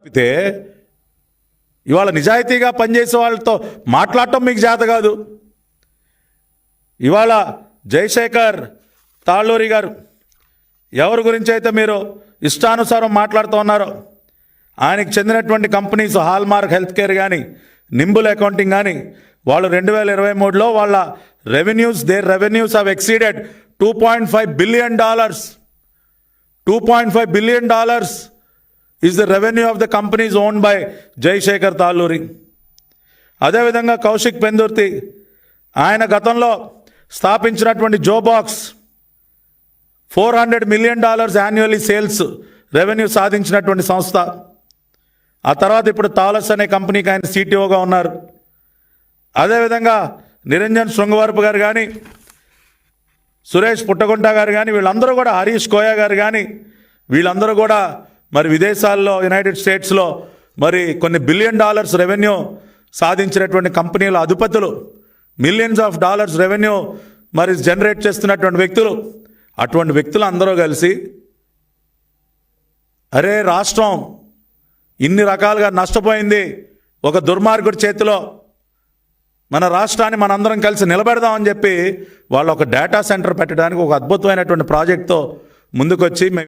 అయితే ఇవాళ నిజాయితీగా పనిచేసే వాళ్ళతో మాట్లాడటం మీకు చేత కాదు. ఇవాళ జయశేఖర్ తాళ్ళూరి గారు ఎవరి గురించి అయితే మీరు ఇష్టానుసారం మాట్లాడుతూ ఉన్నారో, ఆయనకి చెందినటువంటి కంపెనీస్ హాల్మార్క్ హెల్త్ కేర్ కానీ, నింబుల్ అకౌంటింగ్ కానీ, వాళ్ళు 2023లో వాళ్ళ their revenues have exceeded $2.5 billion. $2.5 billion is the revenue of the companies owned by Jayashekar Talluri. అదేవిధంగా కౌశిక్ పెందుర్తి, ఆయన గతంలో స్థాపించినటువంటి జోబాక్స్ $400 million యాన్యువల్లీ సేల్స్ రెవెన్యూ సాధించినటువంటి సంస్థ. ఆ తర్వాత ఇప్పుడు తాలస్ అనే కంపెనీకి ఆయన సిటిఓగా ఉన్నారు. అదేవిధంగా నిరంజన్ శృంగవరపు గారు కానీ, సురేష్ పుట్టగుంట గారు కానీ, వీళ్ళందరూ కూడా, హరీష్ కోయా గారు కానీ, వీళ్ళందరూ కూడా మరి విదేశాల్లో, యునైటెడ్ స్టేట్స్లో మరి కొన్ని $1 billion రెవెన్యూ సాధించినటువంటి కంపెనీల అధిపతులు, $millions రెవెన్యూ మరి జనరేట్ చేస్తున్నటువంటి వ్యక్తులు. అటువంటి వ్యక్తులు అందరూ కలిసి అరే రాష్ట్రం ఇన్ని రకాలుగా నష్టపోయింది ఒక దుర్మార్గుడి చేతిలో, మన రాష్ట్రాన్ని మనందరం కలిసి నిలబెడదామని చెప్పి వాళ్ళు ఒక డేటా సెంటర్ పెట్టడానికి ఒక అద్భుతమైనటువంటి ప్రాజెక్ట్తో ముందుకొచ్చి